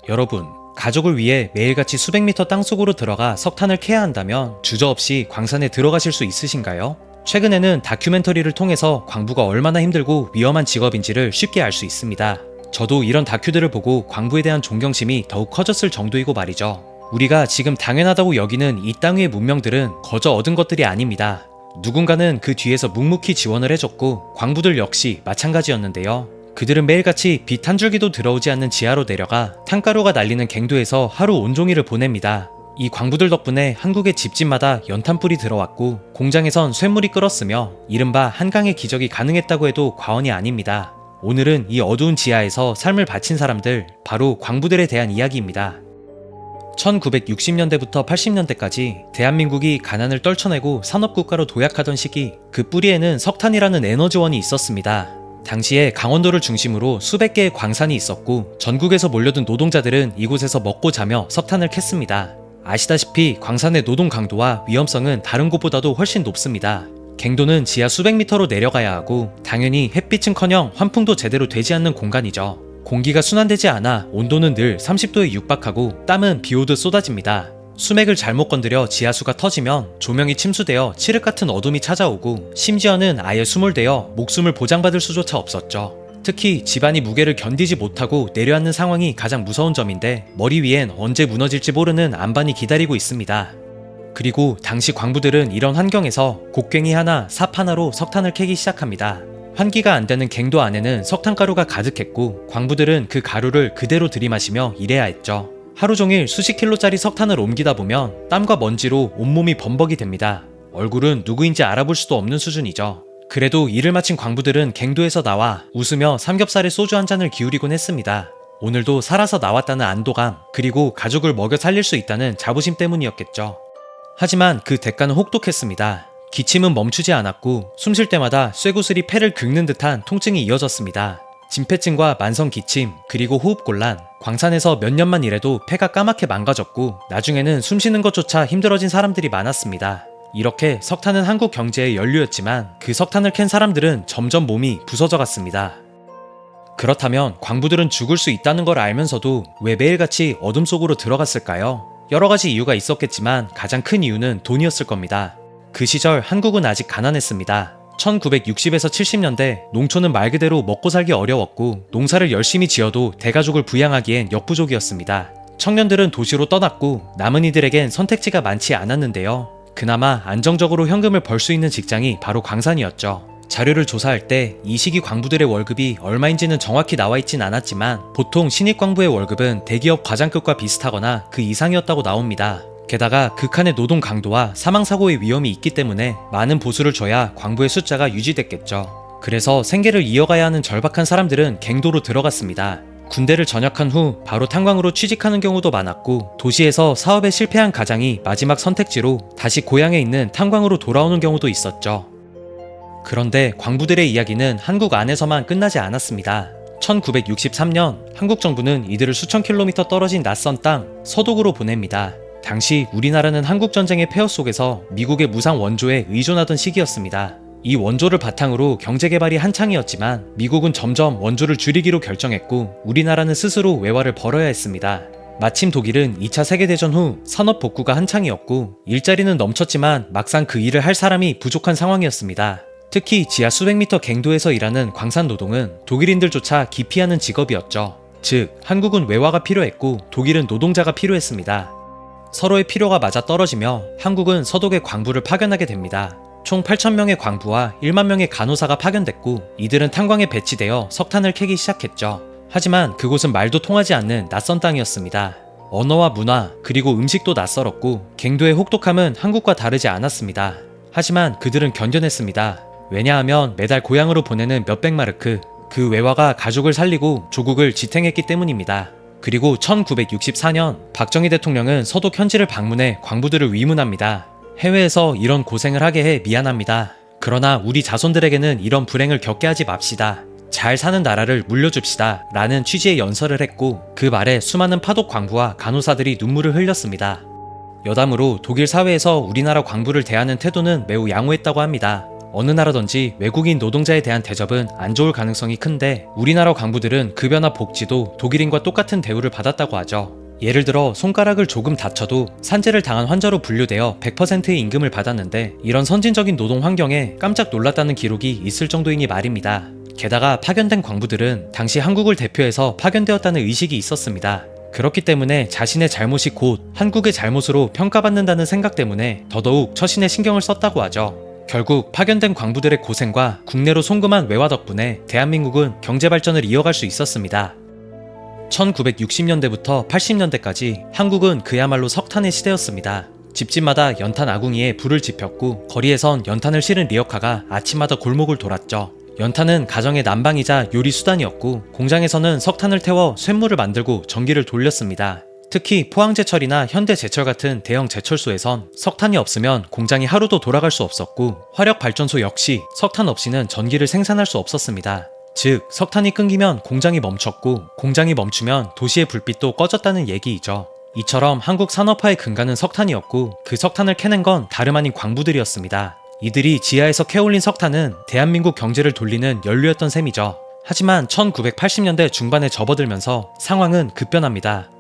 여러분, 가족을 위해 매일같이 수백 미터 땅속으로 들어가 석탄을 캐야 한다면 주저없이 광산에 들어가실 수 있으신가요? 최근에는 다큐멘터리를 통해서 광부가 얼마나 힘들고 위험한 직업인지를 쉽게 알 수 있습니다. 저도 이런 다큐들을 보고 광부에 대한 존경심이 더욱 커졌을 정도이고 말이죠. 우리가 지금 당연하다고 여기는 이 땅 위의 문명들은 거저 얻은 것들이 아닙니다. 누군가는 그 뒤에서 묵묵히 지원을 해줬고 광부들 역시 마찬가지였는데요. 그들은 매일같이 빛 한 줄기도 들어오지 않는 지하로 내려가 탄가루가 날리는 갱도에서 하루 온종일을 보냅니다. 이 광부들 덕분에 한국의 집집마다 연탄불이 들어왔고 공장에선 쇳물이 끓었으며 이른바 한강의 기적이 가능했다고 해도 과언이 아닙니다. 오늘은 이 어두운 지하에서 삶을 바친 사람들, 바로 광부들에 대한 이야기입니다. 1960년대부터 80년대까지 대한민국이 가난을 떨쳐내고 산업국가로 도약하던 시기, 그 뿌리에는 석탄이라는 에너지원이 있었습니다. 당시에 강원도를 중심으로 수백 개의 광산이 있었고 전국에서 몰려든 노동자들은 이곳에서 먹고 자며 석탄을 캤습니다. 아시다시피 광산의 노동 강도와 위험성은 다른 곳보다도 훨씬 높습니다. 갱도는 지하 수백 미터로 내려가야 하고 당연히 햇빛은커녕 환풍도 제대로 되지 않는 공간이죠. 공기가 순환되지 않아 온도는 늘 30도에 육박하고 땀은 비오듯 쏟아집니다. 수맥을 잘못 건드려 지하수가 터지면 조명이 침수되어 칠흑 같은 어둠이 찾아오고 심지어는 아예 수몰되어 목숨을 보장받을 수조차 없었죠. 특히 집안이 무게를 견디지 못하고 내려앉는 상황이 가장 무서운 점인데 머리 위엔 언제 무너질지 모르는 안반이 기다리고 있습니다. 그리고 당시 광부들은 이런 환경에서 곡괭이 하나, 삽 하나로 석탄을 캐기 시작합니다. 환기가 안 되는 갱도 안에는 석탄가루가 가득했고 광부들은 그 가루를 그대로 들이마시며 일해야 했죠. 하루 종일 수십 킬로짜리 석탄을 옮기다 보면 땀과 먼지로 온몸이 범벅이 됩니다. 얼굴은 누구인지 알아볼 수도 없는 수준이죠. 그래도 일을 마친 광부들은 갱도에서 나와 웃으며 삼겹살에 소주 한 잔을 기울이곤 했습니다. 오늘도 살아서 나왔다는 안도감, 그리고 가족을 먹여 살릴 수 있다는 자부심 때문이었겠죠. 하지만 그 대가는 혹독했습니다. 기침은 멈추지 않았고 숨 쉴 때마다 쇠구슬이 폐를 긁는 듯한 통증이 이어졌습니다. 진폐증과 만성 기침, 그리고 호흡곤란, 광산에서 몇 년만 일해도 폐가 까맣게 망가졌고 나중에는 숨 쉬는 것조차 힘들어진 사람들이 많았습니다. 이렇게 석탄은 한국 경제의 연료였지만 그 석탄을 캔 사람들은 점점 몸이 부서져 갔습니다. 그렇다면 광부들은 죽을 수 있다는 걸 알면서도 왜 매일같이 어둠 속으로 들어갔을까요? 여러 가지 이유가 있었겠지만 가장 큰 이유는 돈이었을 겁니다. 그 시절 한국은 아직 가난했습니다. 1960에서 70년대 농촌은 말 그대로 먹고 살기 어려웠고 농사를 열심히 지어도 대가족을 부양하기엔 역부족이었습니다. 청년들은 도시로 떠났고 남은 이들에겐 선택지가 많지 않았는데요. 그나마 안정적으로 현금을 벌 수 있는 직장이 바로 광산이었죠. 자료를 조사할 때 이 시기 광부들의 월급이 얼마인지는 정확히 나와 있진 않았지만 보통 신입 광부의 월급은 대기업 과장급과 비슷하거나 그 이상이었다고 나옵니다. 게다가 극한의 노동 강도와 사망사고의 위험이 있기 때문에 많은 보수를 줘야 광부의 숫자가 유지됐겠죠. 그래서 생계를 이어가야 하는 절박한 사람들은 갱도로 들어갔습니다. 군대를 전역한 후 바로 탄광으로 취직하는 경우도 많았고 도시에서 사업에 실패한 가장이 마지막 선택지로 다시 고향에 있는 탄광으로 돌아오는 경우도 있었죠. 그런데 광부들의 이야기는 한국 안에서만 끝나지 않았습니다. 1963년 한국 정부는 이들을 수천 킬로미터 떨어진 낯선 땅 서독으로 보냅니다. 당시 우리나라는 한국전쟁의 폐허 속에서 미국의 무상 원조에 의존하던 시기였습니다. 이 원조를 바탕으로 경제개발이 한창이었지만 미국은 점점 원조를 줄이기로 결정했고 우리나라는 스스로 외화를 벌어야 했습니다. 마침 독일은 2차 세계대전 후 산업 복구가 한창이었고 일자리는 넘쳤지만 막상 그 일을 할 사람이 부족한 상황이었습니다. 특히 지하 수백 미터 갱도에서 일하는 광산 노동은 독일인들조차 기피하는 직업이었죠. 즉 한국은 외화가 필요했고 독일은 노동자가 필요했습니다. 서로의 필요가 맞아떨어지며 한국은 서독의 광부를 파견하게 됩니다. 총 8,000명의 광부와 1만 명의 간호사가 파견됐고 이들은 탄광에 배치되어 석탄을 캐기 시작했죠. 하지만 그곳은 말도 통하지 않는 낯선 땅이었습니다. 언어와 문화, 그리고 음식도 낯설었고 갱도의 혹독함은 한국과 다르지 않았습니다. 하지만 그들은 견뎌냈습니다. 왜냐하면 매달 고향으로 보내는 몇백 마르크, 그 외화가 가족을 살리고 조국을 지탱했기 때문입니다. 그리고 1964년 박정희 대통령은 서독 현지를 방문해 광부들을 위문합니다. 해외에서 이런 고생을 하게 해 미안합니다. 그러나 우리 자손들에게는 이런 불행을 겪게 하지 맙시다. 잘 사는 나라를 물려줍시다. 라는 취지의 연설을 했고 그 말에 수많은 파독 광부와 간호사들이 눈물을 흘렸습니다. 여담으로 독일 사회에서 우리나라 광부를 대하는 태도는 매우 양호했다고 합니다. 어느 나라든지 외국인 노동자에 대한 대접은 안 좋을 가능성이 큰데 우리나라 광부들은 급여나 복지도 독일인과 똑같은 대우를 받았다고 하죠. 예를 들어 손가락을 조금 다쳐도 산재를 당한 환자로 분류되어 100%의 임금을 받았는데 이런 선진적인 노동 환경에 깜짝 놀랐다는 기록이 있을 정도이니 말입니다. 게다가 파견된 광부들은 당시 한국을 대표해서 파견되었다는 의식이 있었습니다. 그렇기 때문에 자신의 잘못이 곧 한국의 잘못으로 평가받는다는 생각 때문에 더더욱 처신에 신경을 썼다고 하죠. 결국 파견된 광부들의 고생과 국내로 송금한 외화 덕분에 대한민국은 경제 발전을 이어갈 수 있었습니다. 1960년대부터 80년대까지 한국은 그야말로 석탄의 시대였습니다. 집집마다 연탄 아궁이에 불을 지폈고 거리에선 연탄을 실은 리어카가 아침마다 골목을 돌았죠. 연탄은 가정의 난방이자 요리 수단이었고 공장에서는 석탄을 태워 쇳물을 만들고 전기를 돌렸습니다. 특히 포항제철이나 현대제철 같은 대형 제철소에선 석탄이 없으면 공장이 하루도 돌아갈 수 없었고 화력발전소 역시 석탄 없이는 전기를 생산할 수 없었습니다. 즉 석탄이 끊기면 공장이 멈췄고 공장이 멈추면 도시의 불빛도 꺼졌다는 얘기이죠. 이처럼 한국 산업화의 근간은 석탄이었고 그 석탄을 캐낸 건 다름 아닌 광부들이었습니다. 이들이 지하에서 캐올린 석탄은 대한민국 경제를 돌리는 연료였던 셈이죠. 하지만 1980년대 중반에 접어들면서 상황은 급변합니다.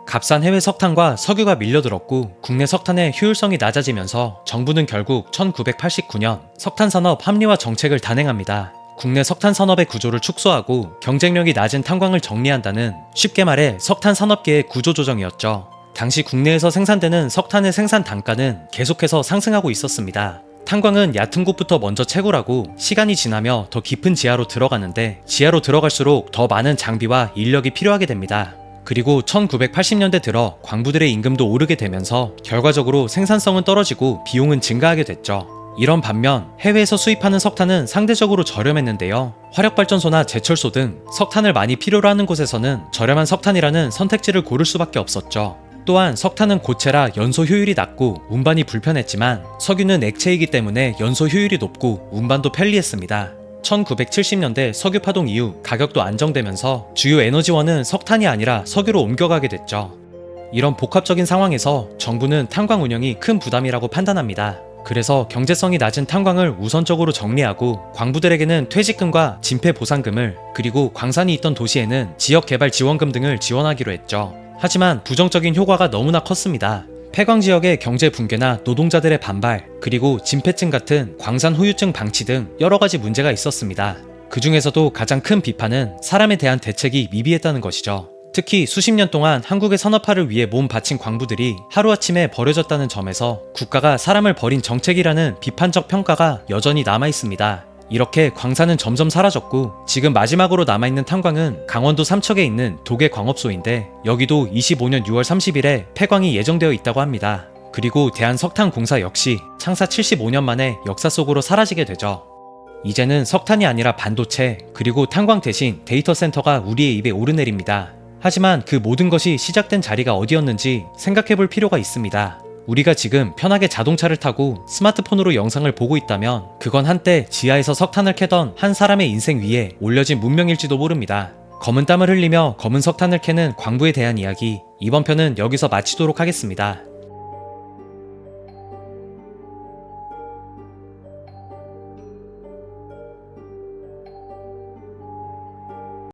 값싼 해외 석탄과 석유가 밀려들었고 국내 석탄의 효율성이 낮아지면서 정부는 결국 1989년 석탄산업 합리화 정책을 단행합니다. 국내 석탄 산업의 구조를 축소하고 경쟁력이 낮은 탄광을 정리한다는 쉽게 말해 석탄 산업계의 구조 조정이었죠. 당시 국내에서 생산되는 석탄의 생산 단가는 계속해서 상승하고 있었습니다. 탄광은 얕은 곳부터 먼저 채굴하고 시간이 지나며 더 깊은 지하로 들어가는데 지하로 들어갈수록 더 많은 장비와 인력이 필요하게 됩니다. 그리고 1980년대 들어 광부들의 임금도 오르게 되면서 결과적으로 생산성은 떨어지고 비용은 증가하게 됐죠. 이런 반면 해외에서 수입하는 석탄은 상대적으로 저렴했는데요. 화력발전소나 제철소 등 석탄을 많이 필요로 하는 곳에서는 저렴한 석탄이라는 선택지를 고를 수밖에 없었죠. 또한 석탄은 고체라 연소 효율이 낮고 운반이 불편했지만 석유는 액체이기 때문에 연소 효율이 높고 운반도 편리했습니다. 1970년대 석유 파동 이후 가격도 안정되면서 주요 에너지원은 석탄이 아니라 석유로 옮겨가게 됐죠. 이런 복합적인 상황에서 정부는 탄광 운영이 큰 부담이라고 판단합니다. 그래서 경제성이 낮은 탄광을 우선적으로 정리하고 광부들에게는 퇴직금과 진폐보상금을 그리고 광산이 있던 도시에는 지역개발 지원금 등을 지원하기로 했죠. 하지만 부정적인 효과가 너무나 컸습니다. 폐광 지역의 경제 붕괴나 노동자들의 반발, 그리고 진폐증 같은 광산 후유증 방치 등 여러 가지 문제가 있었습니다. 그 중에서도 가장 큰 비판은 사람에 대한 대책이 미비했다는 것이죠. 특히 수십 년 동안 한국의 산업화를 위해 몸 바친 광부들이 하루아침에 버려졌다는 점에서 국가가 사람을 버린 정책이라는 비판적 평가가 여전히 남아있습니다. 이렇게 광산은 점점 사라졌고 지금 마지막으로 남아있는 탄광은 강원도 삼척에 있는 도계 광업소인데 여기도 25년 6월 30일에 폐광이 예정되어 있다고 합니다. 그리고 대한석탄공사 역시 창사 75년 만에 역사 속으로 사라지게 되죠. 이제는 석탄이 아니라 반도체 그리고 탄광 대신 데이터 센터가 우리의 입에 오르내립니다. 하지만 그 모든 것이 시작된 자리가 어디였는지 생각해볼 필요가 있습니다. 우리가 지금 편하게 자동차를 타고 스마트폰으로 영상을 보고 있다면 그건 한때 지하에서 석탄을 캐던 한 사람의 인생 위에 올려진 문명일지도 모릅니다. 검은 땀을 흘리며 검은 석탄을 캐는 광부에 대한 이야기, 이번 편은 여기서 마치도록 하겠습니다.